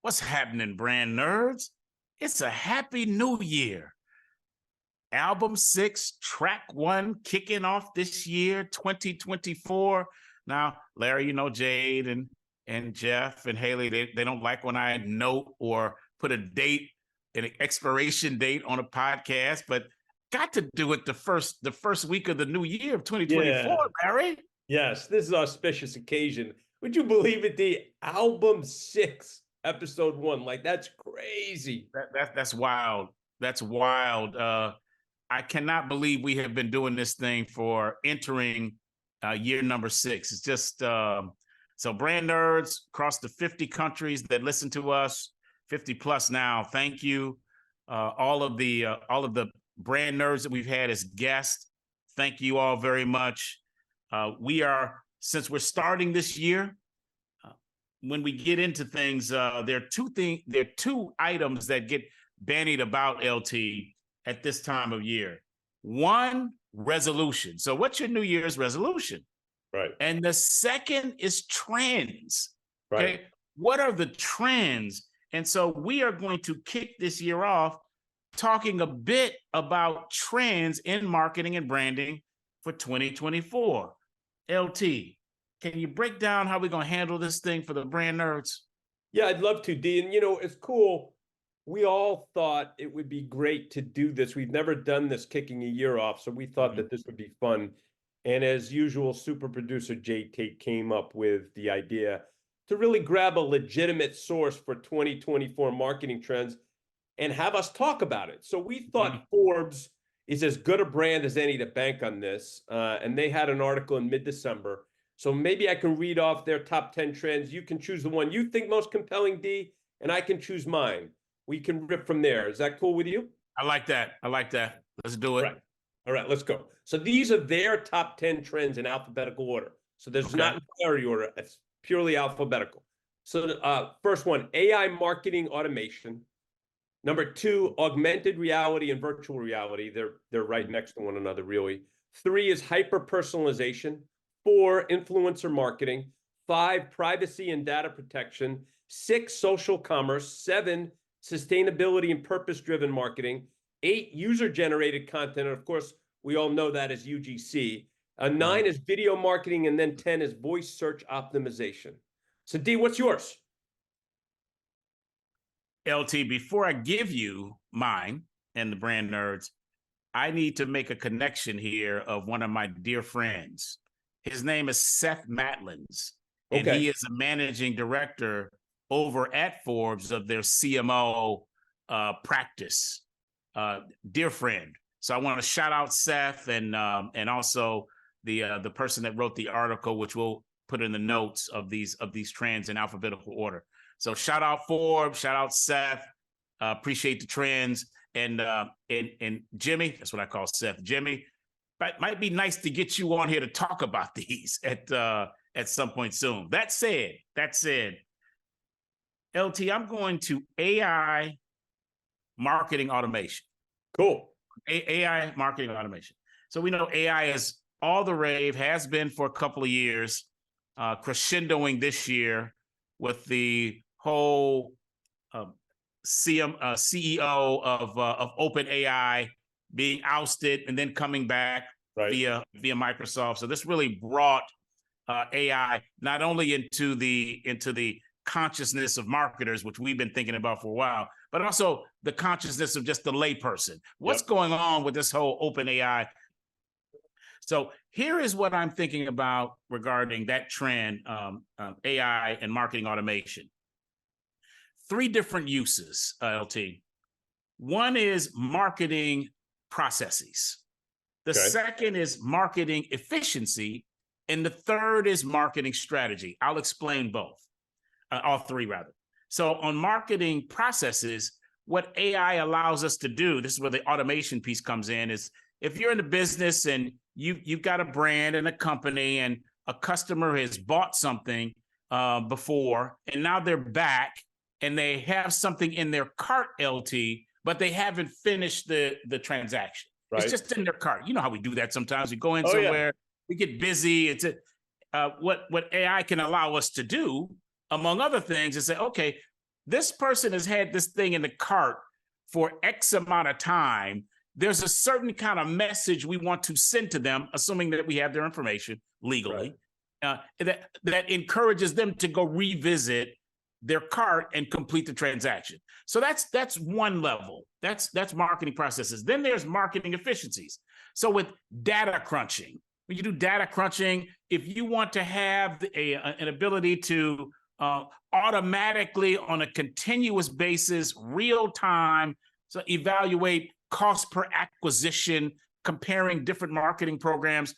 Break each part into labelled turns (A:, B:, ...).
A: What's happening, brand nerds? It's a happy new year. Album 6, track 1, kicking off this year, 2024. Now, Larry, Jade and Jeff and Haley, they don't like when I note or put a date, an expiration date on a podcast, but got to do it the first week of the new year of 2024, Larry.
B: Yes, this is an auspicious occasion. Would you believe it? The album 6, episode 1. Like, that's crazy.
A: That's wild. That's wild. I cannot believe we have been doing this thing for entering year number 6. It's just so brand nerds across the 50 countries that listen to us, 50 plus now. Thank you. All of the brand nerds that we've had as guests. Thank you all very much. Since we're starting this year, when we get into things, there are two items that get bandied about, LT, at this time of year. One, resolution. So what's your New Year's resolution?
B: Right.
A: And the second is trends.
B: Right.
A: Okay. What are the trends? And so we are going to kick this year off talking a bit about trends in marketing and branding for 2024. LT, can you break down how we're going to handle this thing for the brand nerds?
B: Yeah, I'd love to, D. And, it's cool. We all thought it would be great to do this. We've never done this kicking a year off, so we thought that this would be fun. And as usual, super producer Jay Tate came up with the idea to really grab a legitimate source for 2024 marketing trends and have us talk about it. So we thought Forbes is as good a brand as any to bank on this. And they had an article in mid-December. So maybe I can read off their top 10 trends. You can choose the one you think most compelling, D, and I can choose mine. We can rip from there. Is that cool with you?
A: I like that. Let's do it.
B: Right. All right, let's go. So these are their top 10 trends in alphabetical order. So there's not in priority order. It's purely alphabetical. So first one, AI marketing automation. Number 2, augmented reality and virtual reality. They're right next to one another, really. 3 is hyper-personalization. 4, influencer marketing. 5, privacy and data protection. 6, social commerce. 7, sustainability and purpose-driven marketing. 8, user-generated content. And of course, we all know that as UGC. 9 is video marketing. And then 10 is voice search optimization. So, D, what's yours?
A: LT, before I give you mine and the brand nerds, I need to make a connection here of one of my dear friends. His name is Seth Matlins, and he is a managing director over at Forbes of their CMO practice. Dear friend. So I want to shout out Seth and also the person that wrote the article, which we'll put in the notes of these trends in alphabetical order. So shout out Forbes, shout out Seth. Appreciate the trends, and Jimmy. That's what I call Seth. Jimmy, might be nice to get you on here to talk about these at some point soon. That said, LT, I'm going to AI marketing automation.
B: Cool.
A: AI marketing automation. So we know AI is all the rave, has been for a couple of years, crescendoing this year with the whole CEO of OpenAI being ousted and then coming back via Microsoft. So this really brought AI not only into the consciousness of marketers, which we've been thinking about for a while, but also the consciousness of just the layperson. What's going on with this whole OpenAI? So here is what I'm thinking about regarding that trend, AI and marketing automation. 3 different uses, LT. One is marketing processes. The second is marketing efficiency. And the third is marketing strategy. I'll explain both, all 3 rather. So on marketing processes, what AI allows us to do, this is where the automation piece comes in, is if you're in the business and you've got a brand and a company and a customer has bought something before, and now they're back and they have something in their cart, LT, but they haven't finished the transaction. It's just in their cart. You know how we do that sometimes. We go in somewhere, we get busy. It's what AI can allow us to do, among other things, is say, okay, this person has had this thing in the cart for X amount of time. There's a certain kind of message we want to send to them, assuming that we have their information legally, that encourages them to go revisit their cart and complete the transaction. So that's one level. That's marketing processes. Then there's marketing efficiencies. So with data crunching, when you do data crunching, if you want to have an ability to automatically, on a continuous basis, real time, so evaluate cost per acquisition, comparing different marketing programs,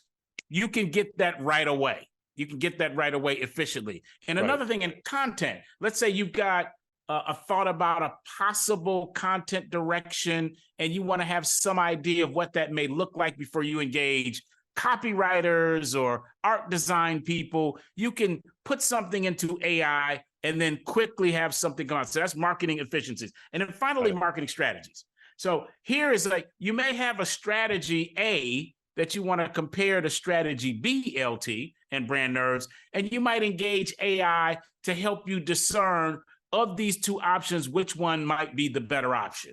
A: you can get that right away. You can get that right away efficiently. And another thing in content, let's say you've got a thought about a possible content direction, and you want to have some idea of what that may look like before you engage copywriters or art design people. You can put something into AI and then quickly have something come out. So that's marketing efficiencies. And then finally, marketing strategies. So here is like, you may have a strategy A that you want to compare to strategy B, LT, and brand nerds, and you might engage AI to help you discern of these two options, which one might be the better option.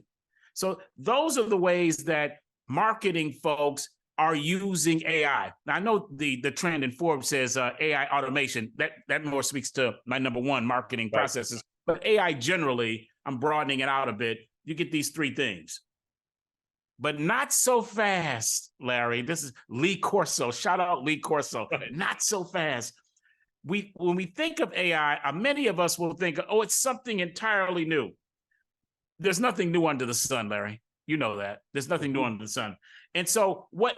A: So those are the ways that marketing folks are using AI. Now, I know the trend in Forbes says AI automation. That more speaks to my number one, marketing processes. But AI generally, I'm broadening it out a bit. You get these three things. But not so fast, Larry. This is Lee Corso. Shout out Lee Corso. Not so fast. When we think of AI, many of us will think, oh, it's something entirely new. There's nothing new under the sun, Larry. You know that. There's nothing new under the sun. And so what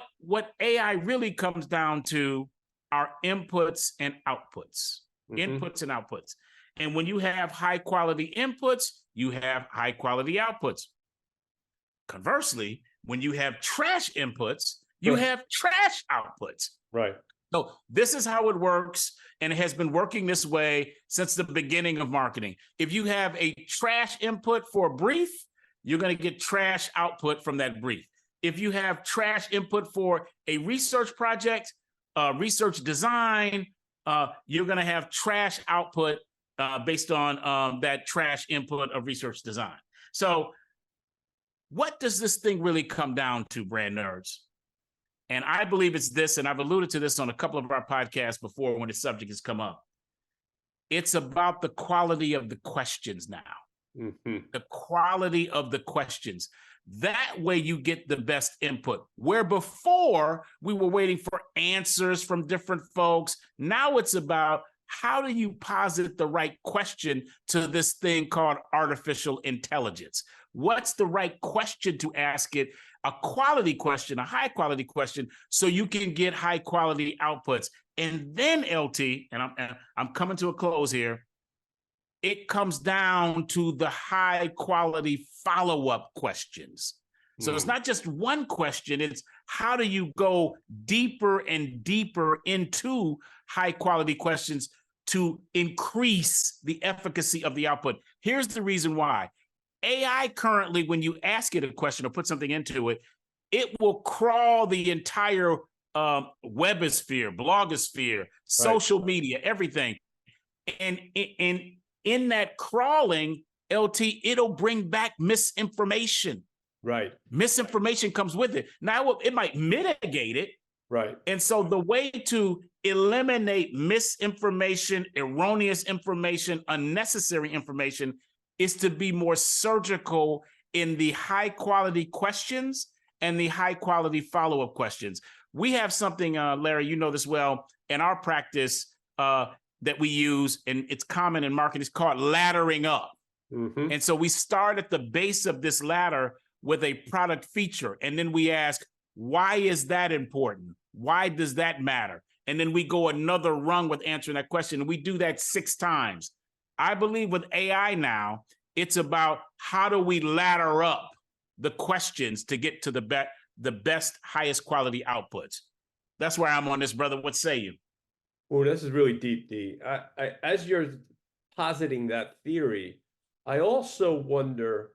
A: AI really comes down to are inputs and outputs. Inputs and outputs. And when you have high quality inputs, you have high quality outputs. Conversely, when you have trash inputs, you have trash outputs.
B: Right.
A: So this is how it works, and it has been working this way since the beginning of marketing. If you have a trash input for a brief, you're going to get trash output from that brief. If you have trash input for a research project, research design, you're going to have trash output based on that trash input of research design. So what does this thing really come down to, brand nerds? And I believe it's this, and I've alluded to this on a couple of our podcasts before when the subject has come up. It's about the quality of the questions now. The quality of the questions. That way you get the best input. Where before we were waiting for answers from different folks, now it's about how do you posit the right question to this thing called artificial intelligence? What's the right question to ask it? A quality question, a high quality question, so you can get high quality outputs. And then LT, and I'm coming to a close here, it comes down to the high quality follow-up questions. So it's not just one question, it's how do you go deeper and deeper into high quality questions to increase the efficacy of the output. Here's the reason why. AI currently, when you ask it a question or put something into it, it will crawl the entire webosphere, blogosphere, social media, everything. And in that crawling, LT, it'll bring back misinformation.
B: Right.
A: Misinformation comes with it. Now, it might mitigate it.
B: Right.
A: And so the way to eliminate misinformation, erroneous information, unnecessary information is to be more surgical in the high quality questions and the high quality follow-up questions. We have something, Larry, you know this well, in our practice that we use, and it's common in marketing, it's called laddering up. And so we start at the base of this ladder with a product feature, and then we ask, why is that important? Why does that matter? And then we go another rung with answering that question, and we do that 6 times. I believe with AI now, it's about how do we ladder up the questions to get to the best, highest quality outputs. That's where I'm on this, brother. What say you?
B: Oh, this is really deep, D. As you're positing that theory, I also wonder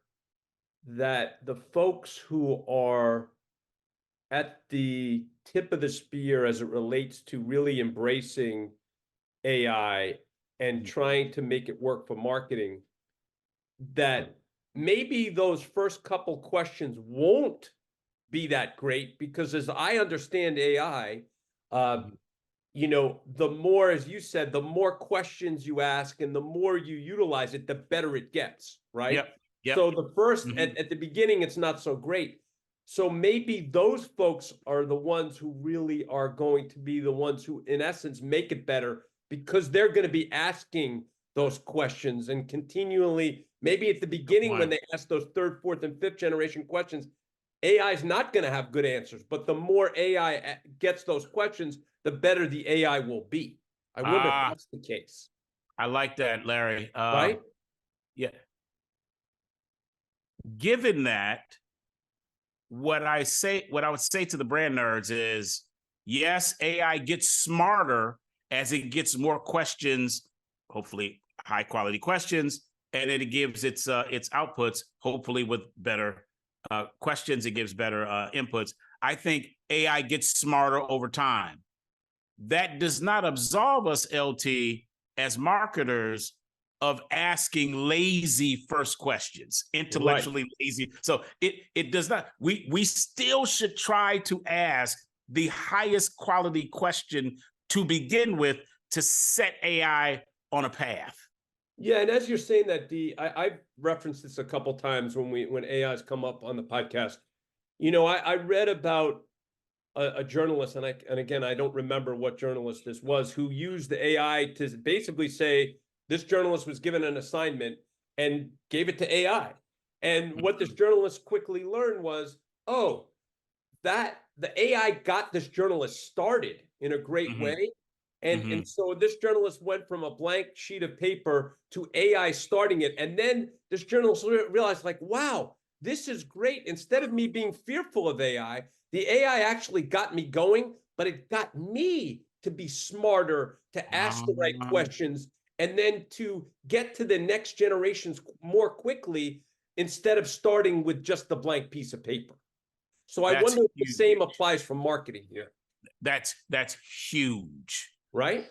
B: that the folks who are at the tip of the spear as it relates to really embracing AI and trying to make it work for marketing, that maybe those first couple questions won't be that great because as I understand AI, the more, as you said, the more questions you ask and the more you utilize it, the better it gets, right?
A: Yep. Yep.
B: So the first,
A: Mhm.
B: at the beginning, it's not so great. So maybe those folks are the ones who really are going to be the ones who, in essence, make it better because they're going to be asking those questions and continually, maybe at the beginning when they ask those third, fourth, and fifth generation questions, AI is not going to have good answers, but the more AI gets those questions, the better the AI will be. I wonder if that's the case.
A: I like that, Larry.
B: Right?
A: Yeah. Given that, what I would say to the brand nerds is, yes, AI gets smarter as it gets more questions, hopefully high quality questions, and it gives its outputs, hopefully with better questions, it gives better inputs. I think AI gets smarter over time. That does not absolve us, LT, as marketers of asking lazy first questions, intellectually lazy. So it does not. We still should try to ask the highest quality question to begin with to set AI on a path.
B: Yeah, and as you're saying that, I've referenced this a couple times when AI has come up on the podcast. I read about a journalist, and again, I don't remember what journalist this was, who used the AI to basically say this journalist was given an assignment and gave it to AI. And what this journalist quickly learned was, oh, that the AI got this journalist started in a great way. And so this journalist went from a blank sheet of paper to AI starting it. And then this journalist realized, like, wow, this is great. Instead of me being fearful of AI, the AI actually got me going, but it got me to be smarter, to ask the right questions, and then to get to the next generations more quickly instead of starting with just the blank piece of paper. So I wonder if the same applies for marketing here.
A: That's huge.
B: Right?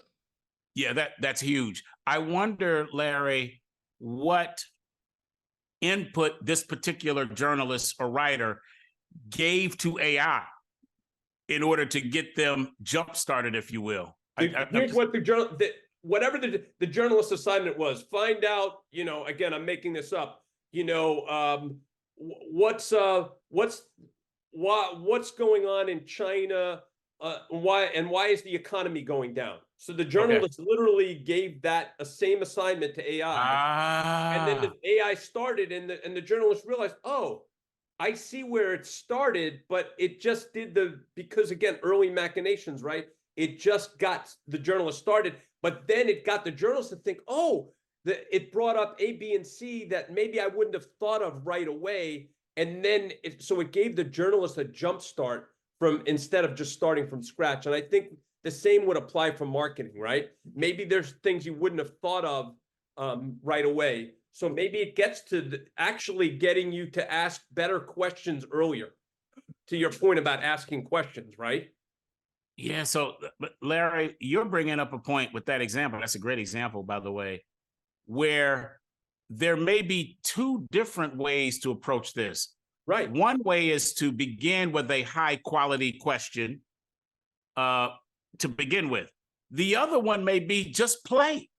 A: Yeah, that's huge. I wonder, Larry, what input this particular journalist or writer gave to AI in order to get them jump started, if you will.
B: Here's what whatever the journalist assignment was, find out, again, I'm making this up, what's going on in China, why is the economy going down? So the journalist literally gave that same assignment to AI, and then the AI started, and the journalist realized, oh, I see where it started, but it just did because again, early machinations, right? It just got the journalist started, but then it got the journalist to think, oh, it brought up A, B, and C that maybe I wouldn't have thought of right away. And then so it gave the journalist a jump start instead of just starting from scratch. And I think the same would apply for marketing, right? Maybe there's things you wouldn't have thought of right away. So maybe it gets to actually getting you to ask better questions earlier, to your point about asking questions, right?
A: Yeah. So, Larry, you're bringing up a point with that example. That's a great example, by the way, where there may be two different ways to approach this.
B: Right.
A: One way is to begin with a high quality question to begin with. The other one may be just play.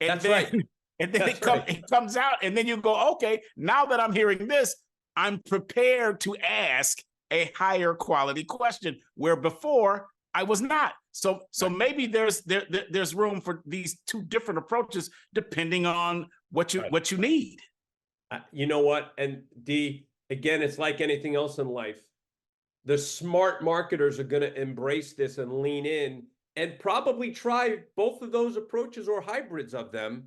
A: And
B: That's right.
A: And then it comes out, and then you go, okay, now that I'm hearing this, I'm prepared to ask a higher quality question, where before I was not. So maybe there's room for these two different approaches depending on what you need.
B: You know what? And D, again, it's like anything else in life. The smart marketers are going to embrace this and lean in and probably try both of those approaches or hybrids of them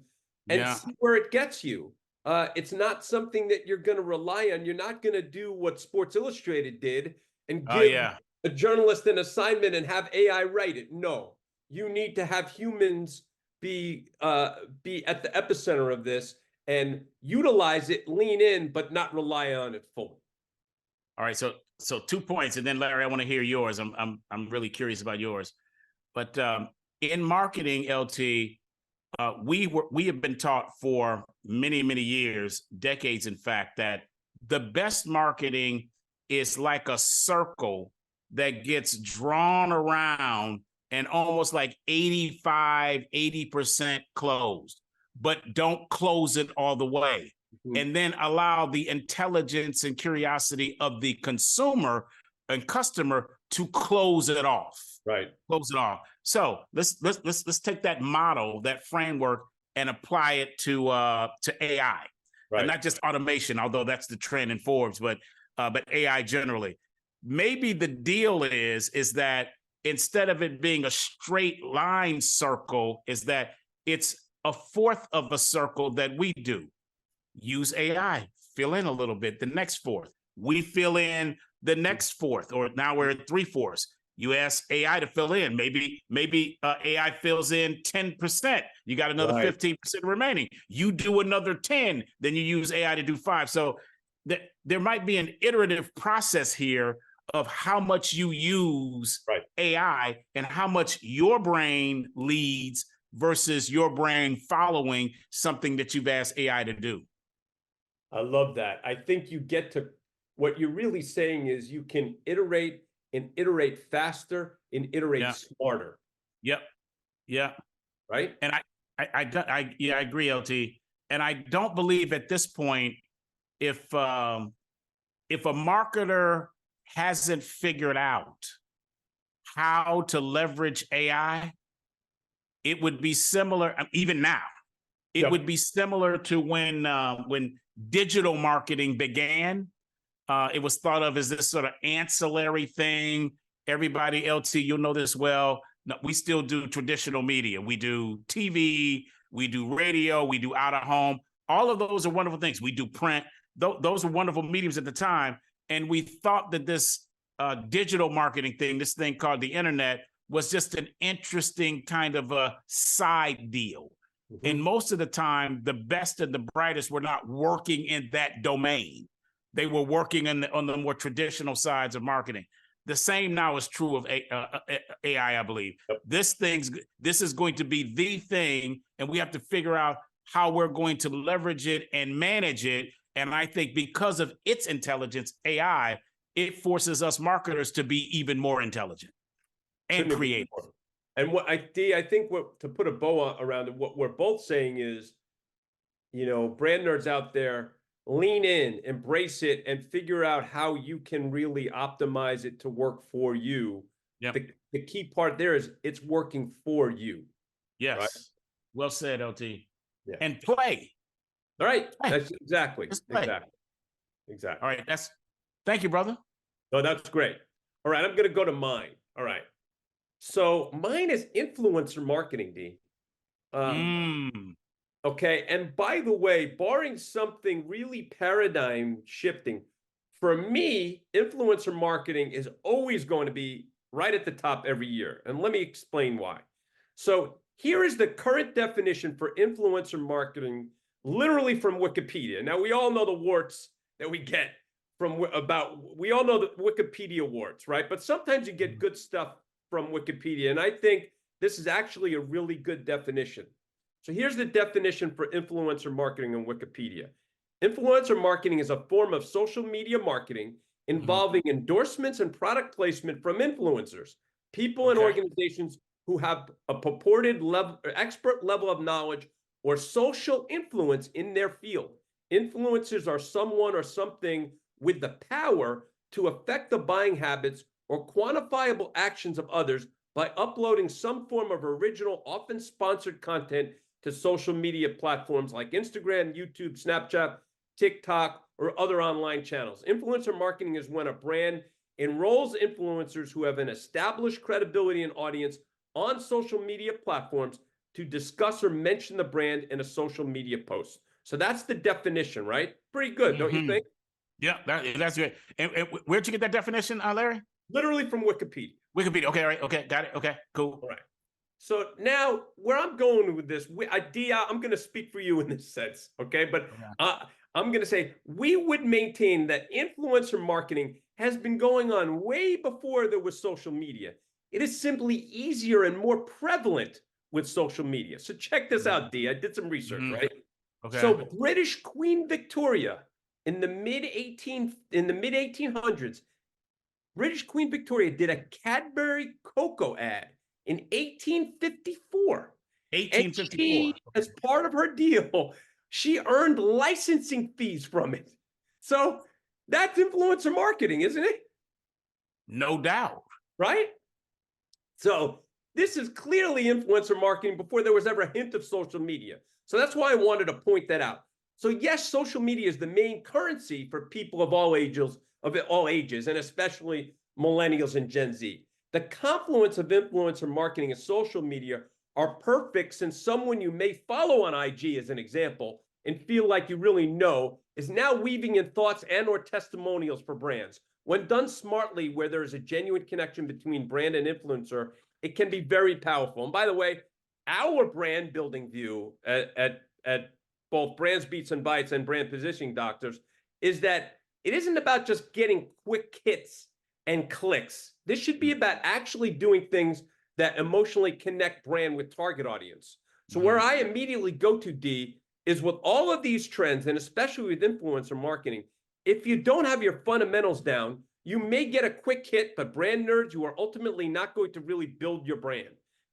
B: and see where it gets you. It's not something that you're going to rely on. You're not going to do what Sports Illustrated did and give a journalist an assignment and have AI write it. No, you need to have humans be at the epicenter of this and utilize it, lean in, but not rely on it fully.
A: All right, so 2 points, and then Larry, I want to hear yours. I'm really curious about yours. But in marketing, LT, we have been taught for many, many years, decades, in fact, that the best marketing is like a circle that gets drawn around and almost like 80% closed, but don't close it all the way. Mm-hmm. And then allow the intelligence and curiosity of the consumer and customer to close it off.
B: Right.
A: Close it off. So let's take that model, that framework, and apply it to AI, right. And not just automation, although that's the trend in Forbes, but AI generally. Maybe the deal is that instead of it being a straight line circle, is that it's a fourth of a circle that we do. Use AI, fill in a little bit. The next fourth, we fill in the next fourth, or now we're at 3/4. You ask AI to fill in. Maybe AI fills in 10%. You got another 15% remaining. You do another 10, then you use AI to do 5. So there might be an iterative process here of how much you use AI and how much your brain leads versus your brain following something that you've asked AI to do.
B: I love that. I think you get to what you're really saying is you can iterate and iterate faster and iterate smarter.
A: Yep. Yeah.
B: Right.
A: And I agree, LT. And I don't believe at this point, if a marketer hasn't figured out how to leverage AI, it would be similar, even now, it would be similar to when digital marketing began. It was thought of as this sort of ancillary thing. Everybody, LT, you'll know this well. No, we still do traditional media. We do TV, we do radio, we do out of home. All of those are wonderful things. We do print. Those are wonderful mediums at the time. And we thought that this digital marketing thing, this thing called the internet, was just an interesting kind of a side deal. Mm-hmm. And most of the time, the best and the brightest were not working in that domain. They were working on the more traditional sides of marketing. The same now is true of AI, I believe. Yep. This is going to be the thing, and we have to figure out how we're going to leverage it and manage it. And I think because of its intelligence, AI, it forces us marketers to be even more intelligent and creative.
B: And what I think to put a bow around it, what we're both saying is, brand nerds out there, lean in, embrace it, and figure out how you can really optimize it to work for you.
A: Yep.
B: The key part there is it's working for you.
A: Yes.
B: Right?
A: Well said, LT.
B: Yeah.
A: And play.
B: All right. That's exactly.
A: Exactly. All right. Thank you, brother.
B: No, that's great. All right. I'm going to go to mine. All right. So mine is influencer marketing, D. Okay. And by the way, barring something really paradigm shifting, for me, influencer marketing is always going to be right at the top every year. And let me explain why. So here is the current definition for influencer marketing, literally from Wikipedia. Now, we all know the warts that we get we all know the Wikipedia warts, right? But sometimes you get good stuff from Wikipedia. And I think this is actually a really good definition. So here's the definition for influencer marketing on Wikipedia. Influencer marketing is a form of social media marketing involving endorsements and product placement from influencers, people and organizations who have a purported expert level of knowledge or social influence in their field. Influencers are someone or something with the power to affect the buying habits or quantifiable actions of others by uploading some form of original, often sponsored content to social media platforms like Instagram, YouTube, Snapchat, TikTok, or other online channels. Influencer marketing is when a brand enrolls influencers who have an established credibility and audience on social media platforms to discuss or mention the brand in a social media post. So that's the definition, right? Pretty good, don't you think?
A: Yeah, that's good. And where'd you get that definition, Larry?
B: Literally from Wikipedia.
A: Wikipedia. Okay, all right. Okay, got it. Okay, cool.
B: All right. So now where I'm going with this, I'm going to speak for you in this sense, okay? But I'm going to say we would maintain that influencer marketing has been going on way before there was social media. It is simply easier and more prevalent with social media. So check this out, D. I did some research, right?
A: Okay.
B: So British Queen Victoria in the mid 1800s, British Queen Victoria did a Cadbury cocoa ad in 1854.
A: 1854.
B: And she, as part of her deal, she earned licensing fees from it. So that's influencer marketing, isn't it?
A: No doubt.
B: Right? So this is clearly influencer marketing before there was ever a hint of social media. So that's why I wanted to point that out. So yes, social media is the main currency for people of all ages, and especially millennials and Gen Z. The confluence of influencer marketing and social media are perfect, since someone you may follow on IG, as an example, and feel like you really know, is now weaving in thoughts and or testimonials for brands. When done smartly, where there is a genuine connection between brand and influencer, it can be very powerful. And by the way, our brand building view at both Brands, Beats, and Bytes and Brand Positioning Doctors is that it isn't about just getting quick hits and clicks. This should be about actually doing things that emotionally connect brand with target audience. So where I immediately go to, D, is with all of these trends, and especially with influencer marketing, if you don't have your fundamentals down, you may get a quick hit, but brand nerds, you are ultimately not going to really build your brand.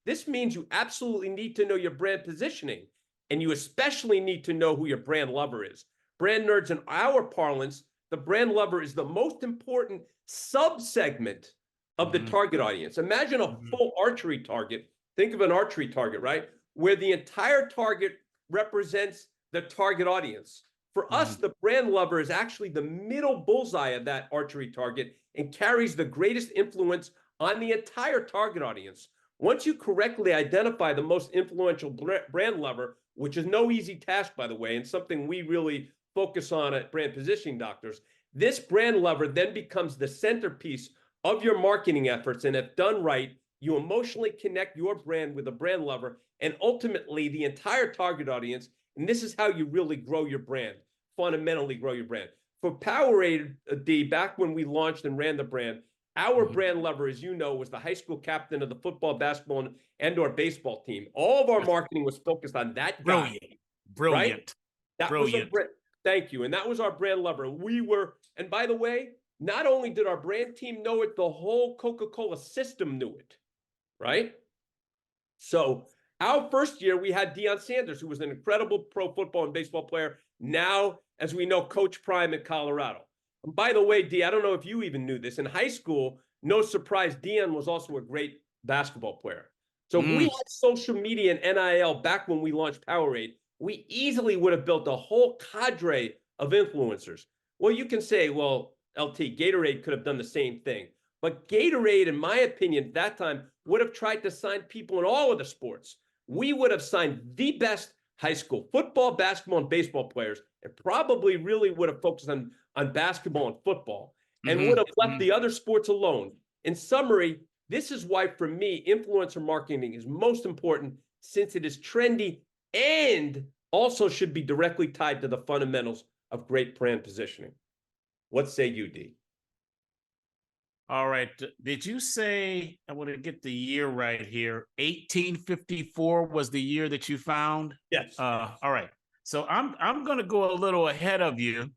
B: This means you absolutely need to know your brand positioning, and you especially need to know who your brand lover is. Brand nerds, in our parlance, the brand lover is the most important subsegment of the target audience. Imagine a full archery target. Think of an archery target, right? Where the entire target represents the target audience. For us, the brand lover is actually the middle bullseye of that archery target and carries the greatest influence on the entire target audience. Once you correctly identify the most influential brand lover, which is no easy task, by the way, and something we really focus on at Brand Positioning Doctors, this brand lover then becomes the centerpiece of your marketing efforts. And if done right, you emotionally connect your brand with a brand lover and ultimately the entire target audience. And this is how you really grow your brand, fundamentally grow your brand. For Powerade, D, back when we launched and ran the brand, our brand lover, as you know, was the high school captain of the football, basketball, and or baseball team. All of our marketing was focused on that guy.
A: Brilliant.
B: Right? That was our brand. Thank you. And that was our brand lover. We were, and by the way, not only did our brand team know it, the whole Coca-Cola system knew it, right? So our first year, we had Deion Sanders, who was an incredible pro football and baseball player. Now, as we know, Coach Prime in Colorado. And by the way, D, I don't know if you even knew this. In high school, no surprise, Deion was also a great basketball player. So if we had social media and NIL back when we launched Powerade, we easily would have built a whole cadre of influencers. Well, you can say, well, LT, Gatorade could have done the same thing. But Gatorade, in my opinion, at that time, would have tried to sign people in all of the sports. We would have signed the best high school football, basketball, and baseball players, and probably really would have focused on basketball and football, and would have left the other sports alone. In summary, this is why, for me, influencer marketing is most important, since it is trendy and also should be directly tied to the fundamentals of great brand positioning. What say you, D?
A: All right. Did you say, I want to get the year right here, 1854 was the year that you found?
B: Yes.
A: All right. So I'm going to go a little ahead of you,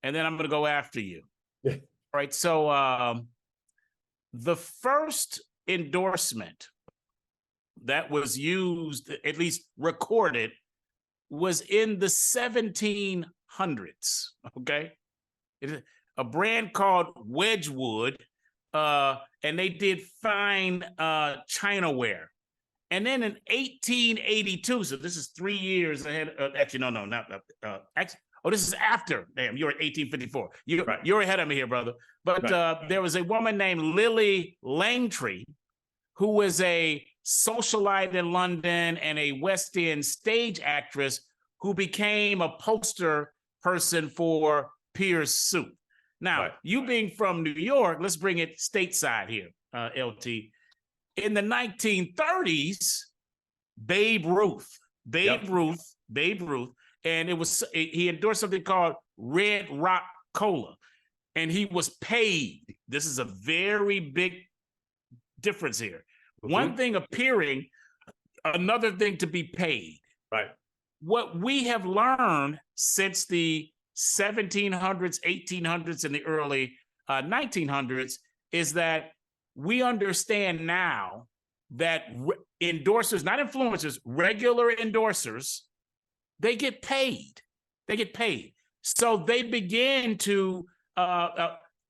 A: and then I'm going to go after you.
B: Yeah.
A: All right. So the first endorsement that was used, at least recorded, was in the 1700s. Okay. A brand called Wedgwood, and they did fine chinaware. And then in 1882, so this is 3 years ahead. Actually, no, not. This is after. Damn, you're at 1854. You're ahead of me here, brother. But there was a woman named Lily Langtry, who was a socialite in London and a West End stage actress who became a poster person for Pierce Soup. Now, you being from New York, let's bring it stateside here, LT. In the 1930s, Babe Ruth, and he endorsed something called Red Rock Cola, and he was paid. This is a very big difference here. One thing appearing another thing to be paid.
B: Right.
A: What we have learned since the 1700s, 1800s, and the early 1900s is that we understand now that endorsers, not influencers, regular endorsers, they get paid. They get paid. So they begin to,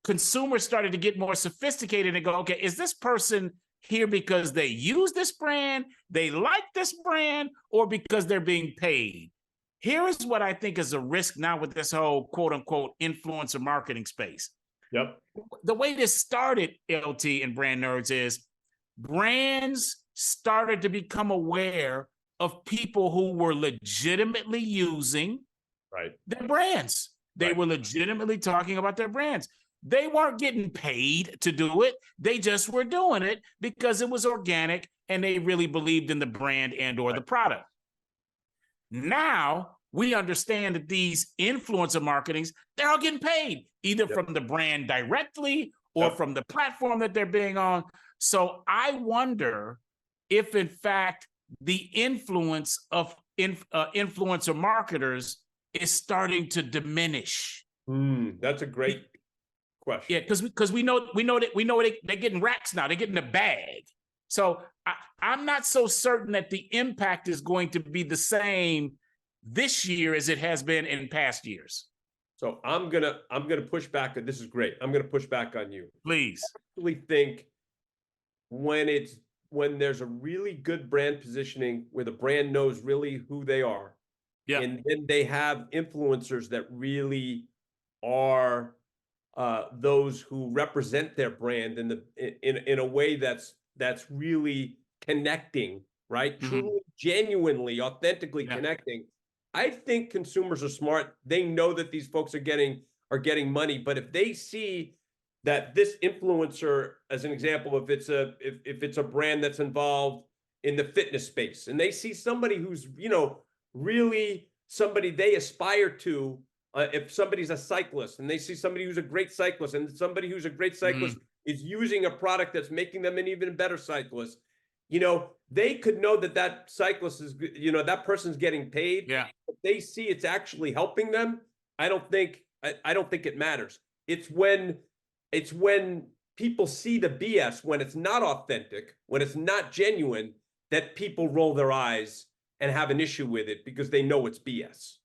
A: consumers started to get more sophisticated and go, okay, is this person here because they use this brand, they like this brand, or because they're being paid? Here is what I think is a risk now with this whole quote unquote influencer marketing space.
B: Yep.
A: The way this started, LT and Brand Nerds, is brands started to become aware of people who were legitimately using their brands. They were legitimately talking about their brands. They weren't getting paid to do it. They just were doing it because it was organic and they really believed in the brand and or the product. Now we understand that these influencer marketings, they're all getting paid either from the brand directly or from the platform that they're being on. So I wonder if in fact the influence of influencer marketers is starting to diminish.
B: That's a great question.
A: Yeah, because we know they're getting racks now. They're getting a bag. So I'm not so certain that the impact is going to be the same this year as it has been in past years.
B: So I'm gonna push back. This is great. I'm gonna push back on you.
A: Please.
B: I actually think when there's a really good brand positioning where the brand knows really who they are, and then they have influencers that really are those who represent their brand in a way that's really connecting, right? Truly, genuinely, authentically connecting. I think consumers are smart. They know that these folks are getting money, but if they see that this influencer, as an example, if it's a brand that's involved in the fitness space, and they see somebody who's really somebody they aspire to, if somebody's a cyclist and they see somebody who's a great cyclist, and somebody who's a great cyclist is using a product that's making them an even better cyclist, they could know that cyclist is, that person's getting paid.
A: Yeah.
B: If they see it's actually helping them, I don't think it matters. It's when people see the BS, when it's not authentic, when it's not genuine, that people roll their eyes and have an issue with it because they know it's BS.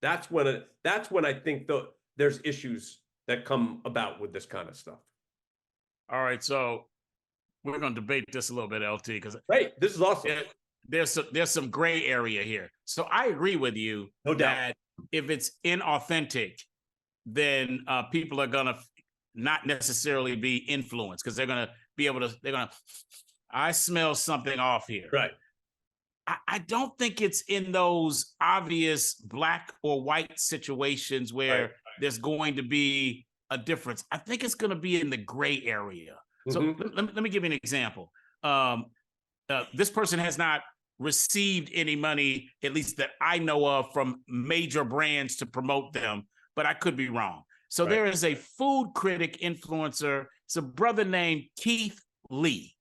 B: That's when I think there's issues that come about with this kind of stuff.
A: All right, so we're going to debate this a little bit, LT, because
B: this is awesome.
A: There's some gray area here. So I agree with you that if it's inauthentic, then people are going to not necessarily be influenced because they're going to I smell something off here.
B: Right.
A: I don't think it's in those obvious black or white situations where there's going to be a difference. I think it's going to be in the gray area. So let me give you an example. This person has not received any money, at least that I know of, from major brands to promote them, but I could be wrong. So there is a food critic influencer. It's a brother named Keith Lee.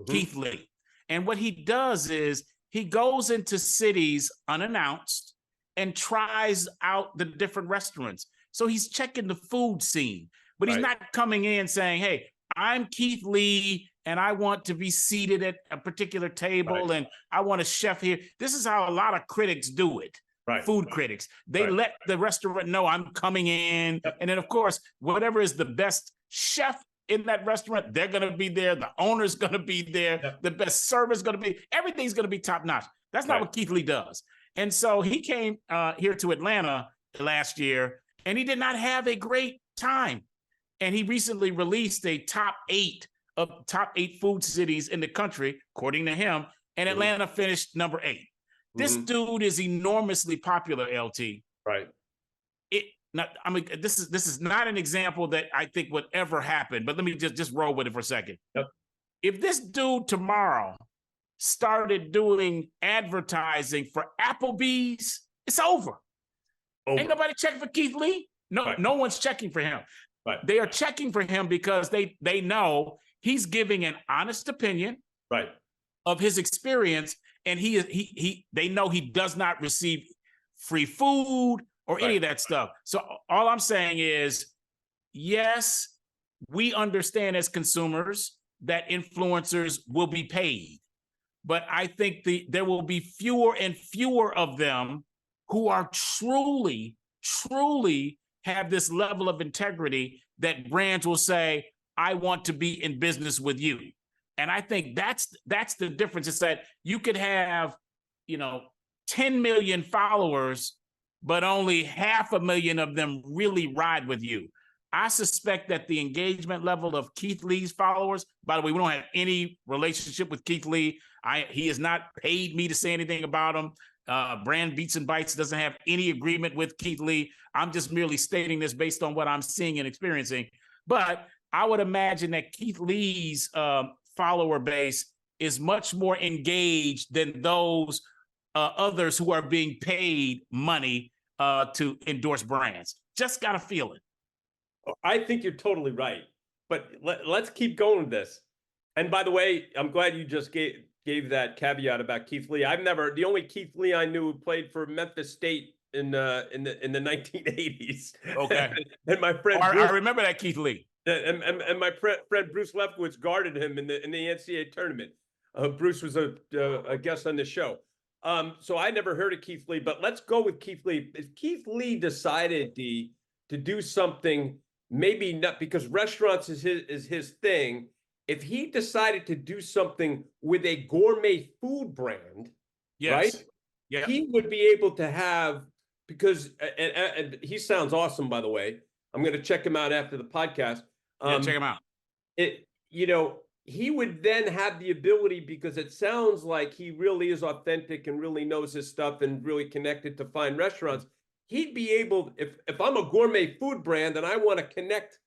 A: Keith Lee. And what he does is he goes into cities unannounced and tries out the different restaurants. So he's checking the food scene, but he's not coming in saying, hey, I'm Keith Lee and I want to be seated at a particular table and I want a chef here. This is how a lot of critics do it. Food critics. They let the restaurant know I'm coming in. And then, of course, whatever is the best chef in that restaurant, they're going to be there. The owner's going to be there. The best server's going to be, everything's going to be top notch. That's not what Keith Lee does. And so he came here to Atlanta last year and he did not have a great time. And he recently released a top eight food cities in the country, according to him. And Atlanta finished number 8. This dude is enormously popular, LT. This is not an example that I think would ever happen, but let me just roll with it for a second. If this dude tomorrow started doing advertising for Applebee's, it's over. Ain't nobody checking for Keith Lee. No one's checking for him. They are checking for him because they know he's giving an honest opinion of his experience, and they know he does not receive free food or any of that stuff. So all I'm saying is, yes, we understand as consumers that influencers will be paid, but I think there will be fewer and fewer of them who are truly have this level of integrity that brands will say, I want to be in business with you. And I think that's the difference. Is that you could have, 10 million followers, but only 500,000 of them really ride with you. I suspect that the engagement level of Keith Lee's followers, by the way, we don't have any relationship with Keith Lee. He has not paid me to say anything about him. Brand Beats and Bytes doesn't have any agreement with Keith Lee. I'm just merely stating this based on what I'm seeing and experiencing. But I would imagine that Keith Lee's follower base is much more engaged than those others who are being paid money to endorse brands. Just got a feeling.
B: I think you're totally right. But let's keep going with this. And by the way, I'm glad you just gave that caveat about Keith Lee. The only Keith Lee I knew played for Memphis State in the 1980s.
A: Okay.
B: And my friend
A: I remember that Keith Lee.
B: And my friend Bruce Lefkowitz guarded him in the NCAA tournament. Bruce was a guest on the show. So I never heard of Keith Lee, but let's go with Keith Lee. If Keith Lee decided to do something, maybe not because restaurants is his thing. If he decided to do something with a gourmet food brand,
A: yes.
B: Right?
A: Yeah,
B: he would be able to have, because and he sounds awesome, by the way. I'm going to check him out after the podcast.
A: Check him out.
B: He would then have the ability, because it sounds like he really is authentic and really knows his stuff and really connected to fine restaurants. He'd be able, if I'm a gourmet food brand and I want to connect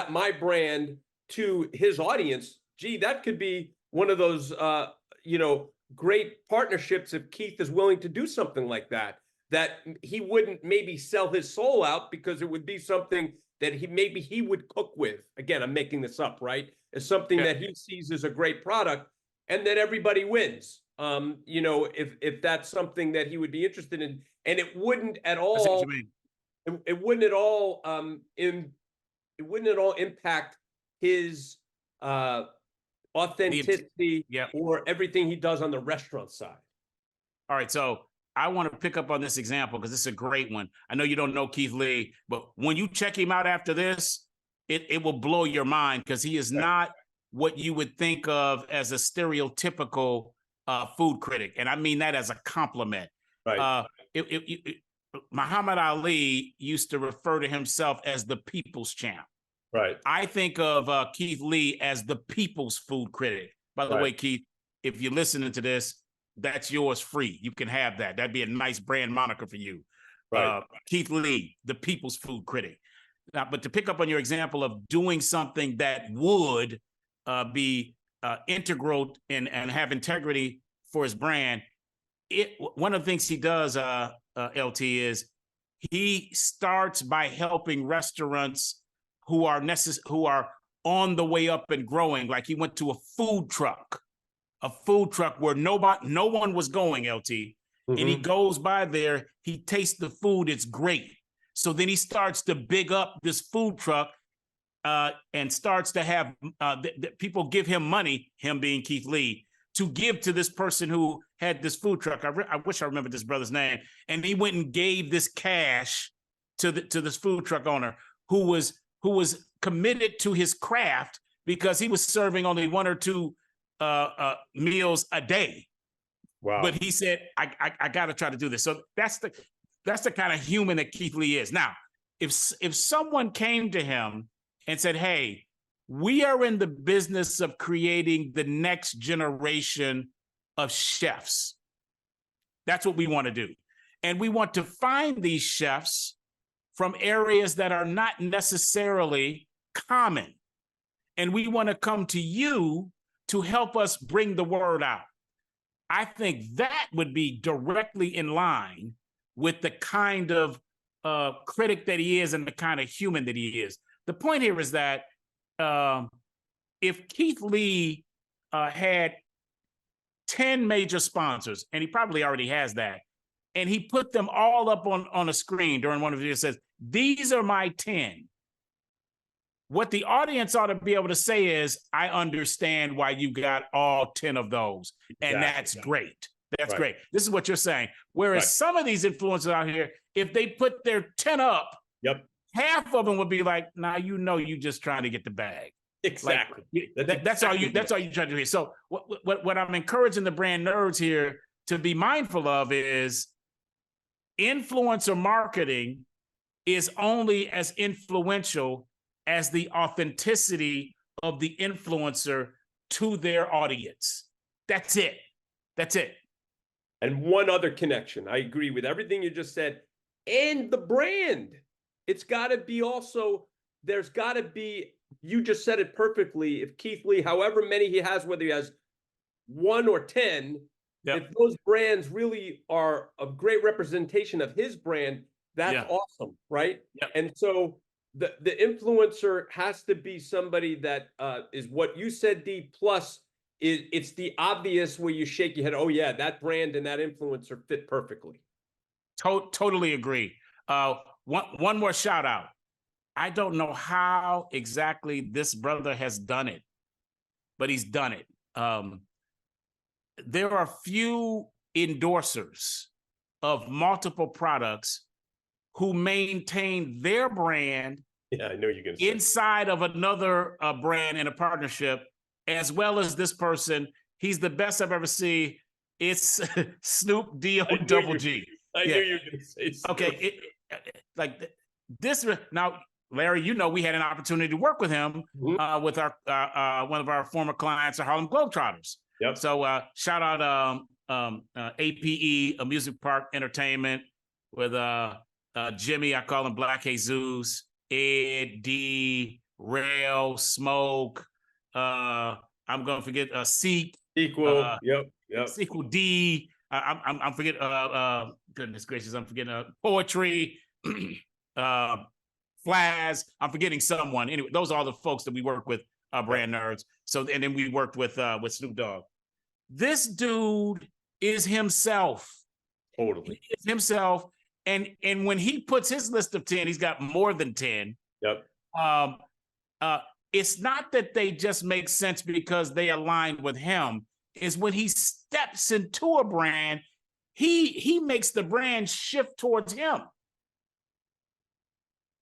B: my brand to his audience, that could be one of those, great partnerships if Keith is willing to do something like that he wouldn't maybe sell his soul out, because it would be something that he would cook with. Again, I'm making this up, right? As something that he sees as a great product, and then everybody wins. If that's something that he would be interested in, and it wouldn't at all. I see what you mean. It wouldn't at all. It wouldn't at all impact his authenticity or everything he does on the restaurant side.
A: All right, so I want to pick up on this example because this is a great one. I know you don't know Keith Lee, but when you check him out after this, it will blow your mind, because he is not what you would think of as a stereotypical food critic. And I mean that as a compliment. Right. Muhammad Ali used to refer to himself as the people's champ. Right. I think of Keith Lee as the people's food critic. By the way, Keith, if you're listening to this, that's yours free. You can have that. That'd be a nice brand moniker for you. Right. Keith Lee, the people's food critic. Now, but to pick up on your example of doing something that would be integral and have integrity for his brand, one of the things he does, LT, is he starts by helping restaurants who are on the way up and growing. Like he went to a food truck where no one was going, LT. Mm-hmm. And he goes by there, he tastes the food, it's great. So then he starts to big up this food truck and starts to have people give him money, him being Keith Lee, to give to this person who had this food truck. I wish I remembered this brother's name. And he went and gave this cash to this food truck owner who was committed to his craft, because he was serving only 1 or 2 meals a day. Wow. But he said, I got to try to do this. So that's the kind of human that Keith Lee is. Now, if someone came to him and said, hey, we are in the business of creating the next generation of chefs. That's what we want to do. And we want to find these chefs from areas that are not necessarily common. And we want to come to you to help us bring the word out. I think that would be directly in line with the kind of critic that he is and the kind of human that he is. The point here is that if Keith Lee had 10 major sponsors, and he probably already has that. And he put them all up on a screen during one of the videos, says, these are my 10. What the audience ought to be able to say is, I understand why you got all 10 of those. And that's great. That's great. This is what you're saying. Whereas some of these influencers out here, if they put their 10 up, half of them would be like, nah, you just trying to get the bag.
B: Exactly.
A: Like, that's all you try to do here. So what I'm encouraging the brand nerds here to be mindful of is influencer marketing is only as influential as the authenticity of the influencer to their audience. That's it. That's it.
B: And one other connection. I agree with everything you just said. And the brand. It's got to be also, there's got to be, you just said it perfectly. If Keith Lee, however many he has, whether he has 1 or 10, if those brands really are a great representation of his brand, that's awesome, right? And so the influencer has to be somebody that is what you said, D, plus it's the obvious where you shake your head, oh yeah, that brand and that influencer fit perfectly.
A: Totally agree. One more shout out. I don't know how exactly this brother has done it, but he's done it. There are few endorsers of multiple products who maintain their brand
B: I know you're gonna say
A: inside of another brand in a partnership, as well as this person. He's the best I've ever seen. It's Snoop Double G.
B: I knew you were going to say Snoop.
A: Okay, like this now, Larry. You know, we had an opportunity to work with him with our one of our former clients, the Harlem Globetrotters. So shout out APE, Amusement Park Entertainment, with Jimmy. I call him Black Jesus, Ed, D, Rail, Smoke. I'm gonna forget
B: Sequel.
A: Sequel D. I'm forgetting. Goodness gracious, I'm forgetting Poetry. Flaz. I'm forgetting someone. Anyway, those are all the folks that we work with, brand nerds. So, and then we worked with Snoop Dogg. This dude is himself.
B: Totally.
A: He is himself. And when he puts his list of 10, he's got more than 10. It's not that they just make sense because they align with him. Is when he steps into a brand, he makes the brand shift towards him.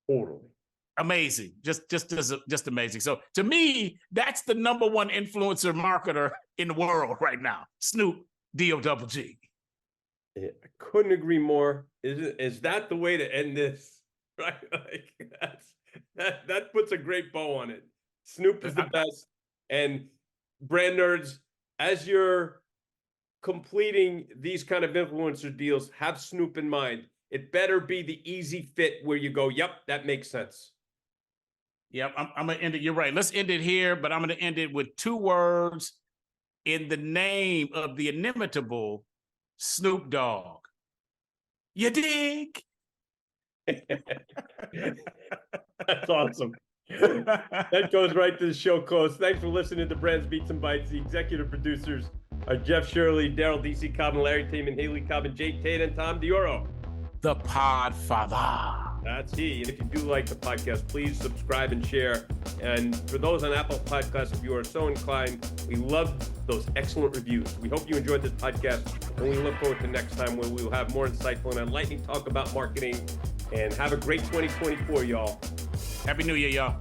B: Totally.
A: Amazing. Just amazing. So to me, that's the number one influencer marketer in the world right now. Snoop Double G.
B: I couldn't agree more. Is that the way to end this? Right? Like that puts a great bow on it. Snoop is the best. And brand nerds, as you're completing these kind of influencer deals, have Snoop in mind. It better be the easy fit where you go, yep, that makes sense.
A: Yep, I'm going to end it. You're right. Let's end it here, but I'm going to end it with 2 words in the name of the inimitable Snoop Dogg. You dig?
B: That's awesome. That goes right to the show close. Thanks for listening to Brands, Beats, and Bytes. The executive producers are Jeff Shirley, Daryl D.C. Cobb, Larry Taman, Haley Cobb, and Jake Tate, and Tom Dioro.
A: The Podfather.
B: That's he. And if you do like the podcast, please subscribe and share. And for those on Apple Podcasts, if you are so inclined, we love those excellent reviews. We hope you enjoyed this podcast, and we look forward to next time when we will have more insightful and enlightening talk about marketing. And have a great 2024, y'all.
A: Happy New Year, y'all.